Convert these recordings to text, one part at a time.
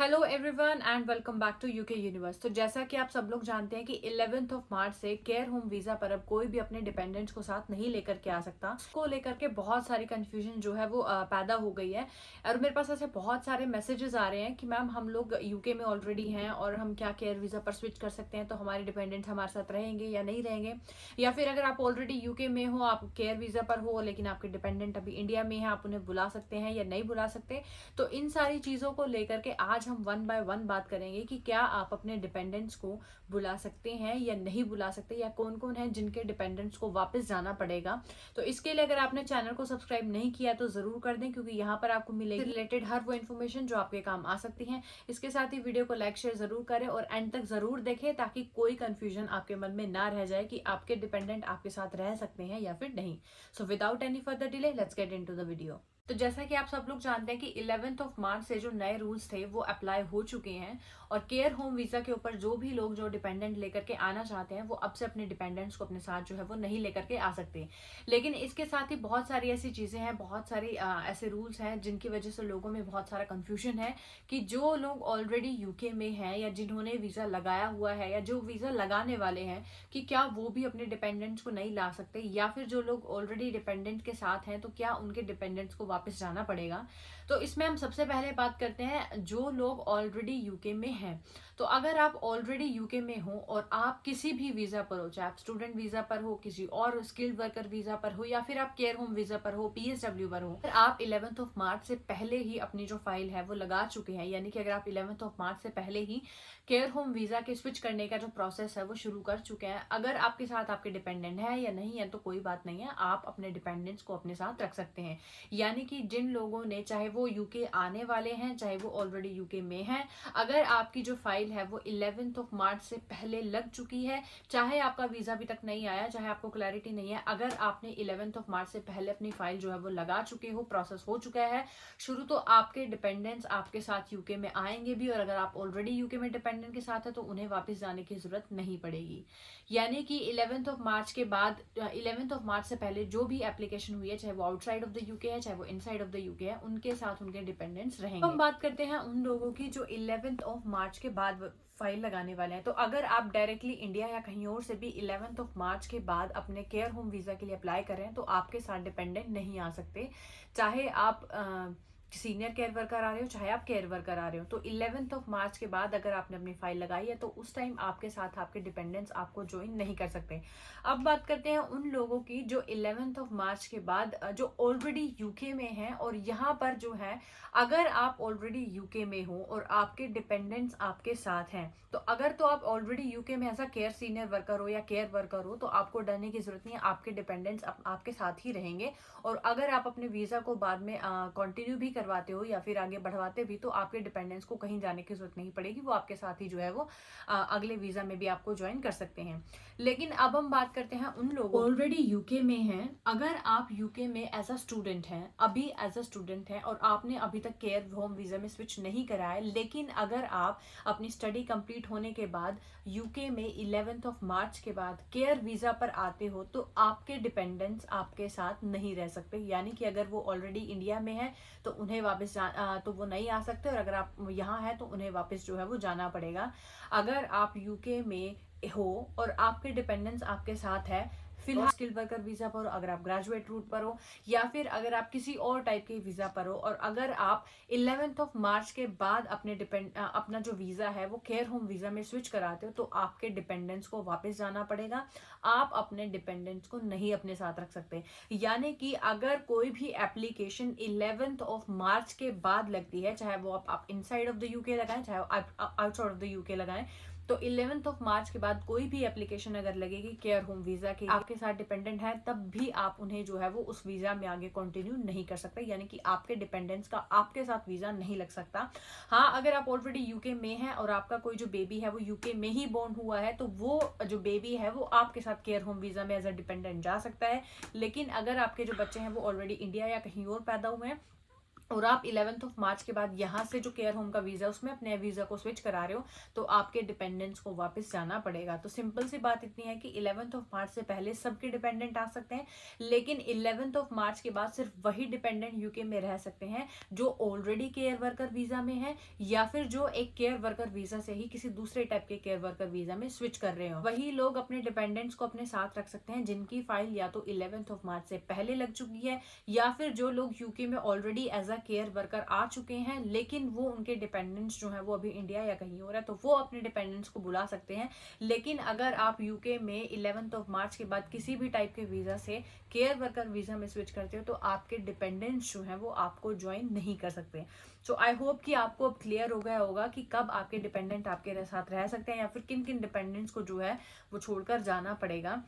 Hello everyone and welcome back to UK universe. तो जैसा कि आप सब लोग जानते हैं कि 11th ऑफ मार्च से केयर होम वीजा पर अब कोई भी अपने डिपेंडेंट्स को साथ नहीं लेकर के आ सकता। उसको लेकर के बहुत सारी कंफ्यूजन जो है वो पैदा हो गई है। और मेरे पास ऐसे बहुत सारे मैसेजेस आ रहे हैं कि मैम हम लोग यूके में ऑलरेडी हैं और हम क्या केयर वीजा पर स्विच कर सकते हैं, तो हमारे डिपेंडेंट्स हमारे साथ रहेंगे या नहीं रहेंगे। या फिर अगर आप ऑलरेडी यूके में हो, आप केयर वीजा पर हो लेकिन आपके डिपेंडेंट अभी इंडिया में है, आप उन्हें बुला सकते हैं या नहीं बुला सकते। तो इन सारी चीजों को लेकर के आज हम वन बाय वन बात करेंगे कि क्या आप अपने डिपेंडेंट्स को बुला सकते हैं या नहीं बुला सकते, या कौन कौन है जिनके डिपेंडेंट्स को वापस जाना पड़ेगा। तो इसके लिए अगर आपने चैनल को सब्सक्राइब नहीं किया तो जरूर कर दें, क्योंकि यहाँ पर आपको मिलेगी रिलेटेड हर वो इन्फॉर्मेशन जो आपके काम आ सकती है। इसके साथ ही वीडियो को लाइक शेयर जरूर करें और एंड तक जरूर देखें, ताकि कोई कंफ्यूजन आपके मन में ना रह जाए कि आपके डिपेंडेंट आपके साथ रह सकते हैं या फिर नहीं। So without any further delay let's get into the video. तो जैसा कि आप सब लोग जानते हैं कि 11th ऑफ मार्च से जो नए रूल्स थे वो अप्लाई हो चुके हैं, और केयर होम वीजा के ऊपर जो भी लोग जो डिपेंडेंट लेकर के आना चाहते हैं वो अब से अपने डिपेंडेंट्स को अपने साथ जो है वो नहीं लेकर के आ सकते। लेकिन इसके साथ ही बहुत सारी ऐसी चीजें हैं, बहुत सारी ऐसे रूल्स हैं जिनकी वजह से लोगों में बहुत सारा कंफ्यूजन है कि जो लोग ऑलरेडी यूके में हैं या जिन्होंने वीजा लगाया हुआ है या जो वीजा लगाने वाले हैं, कि क्या वो भी अपने डिपेंडेंट्स को नहीं ला सकते, या फिर जो लोग ऑलरेडी डिपेंडेंट के साथ हैं तो क्या उनके डिपेंडेंट्स को वापस जाना पड़ेगा। तो इसमें हम सबसे पहले बात करते हैं जो लोग ऑलरेडी यूके में हैं। तो अगर आप ऑलरेडी यूके में हो और आप किसी भी वीजा पर हो, चाहे आप स्टूडेंट वीजा पर हो, किसी और स्किल्ड वर्कर वीजा पर हो, या फिर आप केयर होम वीजा पर हो, पीएसडब्ल्यू पर हो, आप 11th ऑफ मार्च से पहले ही अपनी जो फाइल है वो लगा चुके हैं, यानी कि अगर आप 11th ऑफ मार्च से पहले ही केयर होम वीजा के स्विच करने का जो प्रोसेस है वो शुरू कर चुके हैं, अगर आपके साथ आपके डिपेंडेंट है या नहीं है तो कोई बात नहीं है, आप अपने डिपेंडेंट्स को अपने साथ रख सकते हैं। यानी कि जिन लोगों ने, चाहे वो यूके आने वाले हैं चाहे वो ऑलरेडी यूके में हैं, अगर आपकी जो फाइल है वो 11th ऑफ मार्च से पहले लग चुकी है, चाहे आपका वीजा अभी तक नहीं आया, चाहे आपको क्लैरिटी नहीं है, अगर आपने 11th ऑफ मार्च से पहले अपनी फाइल जो है वो लगा चुके हो, प्रोसेस हो चुका है शुरू, तो आपके डिपेंडेंट्स आपके साथ यूके में आएंगे भी। और अगर आप ऑलरेडी यूके में डिपेंडेंट के साथ है तो उन्हें वापस जाने की जरूरत नहीं पड़ेगी। यानी कि 11th ऑफ मार्च के बाद, 11th ऑफ मार्च से पहले जो भी एप्लीकेशन हुई है, चाहे वो आउटसाइड ऑफ द यूके है चाहे वो इनसाइड ऑफ द यूके है, उनके साथ उनके डिपेंडेंट्स रहेंगे। हम बात करते हैं उन लोगों की जो 11th ऑफ मार्च के बाद फाइल लगाने वाले हैं। तो अगर आप डायरेक्टली इंडिया या कहीं और से भी 11th ऑफ मार्च के बाद अपने केयर होम वीजा के लिए अप्लाई करें तो आपके साथ डिपेंडेंट नहीं आ सकते, चाहे आप सीनियर केयर वर्कर आ रहे हो चाहे आप केयर वर्कर आ रहे हो। तो 11th ऑफ मार्च के बाद अगर आपने अपनी फाइल लगाई है तो उस टाइम आपके साथ आपके डिपेंडेंट्स आपको ज्वाइन नहीं कर सकते। अब बात करते हैं उन लोगों की जो 11th ऑफ मार्च के बाद जो ऑलरेडी यूके में हैं, और यहाँ पर जो है, अगर आप ऑलरेडी यूके में हो और आपके डिपेंडेंट्स आपके साथ हैं, तो अगर तो आप ऑलरेडी यूके में ऐसा केयर सीनियर वर्कर हो या केयर वर्कर हो तो आपको डरने की जरूरत नहीं है, आपके डिपेंडेंट्स आपके साथ ही रहेंगे। और अगर आप अपने वीजा को बाद में कंटिन्यू भी करवाते हो या फिर आगे बढ़वाते भी, तो आपके डिपेंडेंट्स को कहीं जाने की जरूरत नहीं पड़ेगी, वो आपके साथ ही जो है वो अगले वीजा में भी आपको ज्वाइन कर सकते हैं। लेकिन अब हम बात करते हैं उन लोगों ऑलरेडी यूके में हैं। अगर आप यूके में एज अ स्टूडेंट हैं, अभी एज अ स्टूडेंट हैं और आपने अभी तक केयर होम वीजा में स्विच नहीं करा है, लेकिन अगर आप अपनी स्टडी कंप्लीट होने के बाद यूके में 11th ऑफ मार्च के बाद केयर वीजा पर आते हो, तो आपके डिपेंडेंट्स आपके साथ नहीं रह सकते। यानी कि अगर वो ऑलरेडी इंडिया में है तो उन्हें वापस तो वो नहीं आ सकते, और अगर आप यहाँ है तो उन्हें वापस जो है वो जाना पड़ेगा। अगर आप यूके में हो और आपके डिपेंडेंट्स आपके साथ है, फिलहाल स्किल्ड वर्कर वीजा पर हो, अगर आप ग्रेजुएट रूट पर हो, या फिर अगर आप किसी और टाइप के वीजा पर हो, और अगर आप 11th ऑफ मार्च के बाद अपना जो वीजा है वो केयर होम वीजा में स्विच कराते हो, तो आपके डिपेंडेंट्स को वापस जाना पड़ेगा। आप अपने डिपेंडेंट्स को नहीं अपने साथ रख सकते। यानी कि अगर कोई भी एप्लीकेशन 11th ऑफ मार्च के बाद लगती है, चाहे वो आप इनसाइड ऑफ द यूके लगाएं चाहे आउटसाइड ऑफ द यूके लगाएं, तो 11th ऑफ मार्च के बाद कोई भी एप्लीकेशन अगर लगेगी केयर होम वीजा के आपके साथ डिपेंडेंट है, तब भी आप उन्हें जो है वो उस वीजा में आगे कंटिन्यू नहीं कर सकते। यानी कि आपके डिपेंडेंट्स का आपके साथ वीजा नहीं लग सकता। हाँ, अगर आप ऑलरेडी यूके में हैं और आपका कोई जो बेबी है वो यूके में ही बोर्न हुआ है, तो वो जो बेबी है वो आपके साथ केयर होम वीजा में एज अ डिपेंडेंट जा सकता है। लेकिन अगर आपके जो बच्चे हैं वो ऑलरेडी इंडिया या कहीं और पैदा हुए हैं और आप 11th ऑफ मार्च के बाद यहाँ से जो केयर होम का वीजा उसमें अपने वीजा को स्विच करा रहे हो, तो आपके डिपेंडेंट्स को वापस जाना पड़ेगा। तो सिंपल सी बात इतनी है कि 11th ऑफ मार्च से पहले सबके डिपेंडेंट आ सकते हैं, लेकिन 11th ऑफ मार्च के बाद सिर्फ वही डिपेंडेंट यूके में रह सकते हैं जो ऑलरेडी केयर वर्कर वीजा में है, या फिर जो एक केयर वर्कर वीजा से ही किसी दूसरे टाइप के केयर वर्कर वीजा में स्विच कर रहे हो। वही लोग अपने डिपेंडेंट्स को अपने साथ रख सकते हैं जिनकी फाइल या तो 11th ऑफ मार्च से पहले लग चुकी है, या फिर जो लोग यूके में already as a care worker आ चुके हैं, लेकिन वो उनके डिपेंडेंट्स जो है वो अभी इंडिया या कहीं और है, तो वो अपने डिपेंडेंट्स को बुला सकते हैं। लेकिन अगर आप यूके में 11th ऑफ मार्च के बाद किसी भी टाइप के वीजा से केयर वर्कर वीजा में स्विच करते हो, तो आपके डिपेंडेंट्स जो है वो आपको ज्वाइन नहीं कर सकते। सो आई होप कि आपको अब क्लियर हो गया होगा कि कब आपके डिपेंडेंट आपके साथ रह सकते हैं, या फिर किन किन डिपेंडेंट्स को जो है वो छोड़कर जाना पड़ेगा।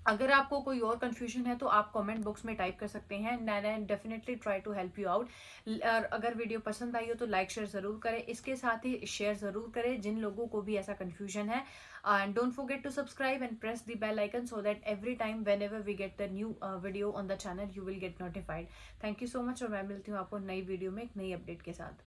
अगर आपको कोई और कंफ्यूजन है तो आप कमेंट बॉक्स में टाइप कर सकते हैं, and definitely try to help you out. और अगर वीडियो पसंद आई हो तो लाइक शेयर जरूर करें, इसके साथ ही शेयर जरूर करें जिन लोगों को भी ऐसा कंफ्यूजन है। And don't forget to subscribe and press the bell icon so that every time whenever we get the new video on the channel you will get notified. Thank you so much, और मैं मिलती हूँ आपको नई video में एक नई update के साथ।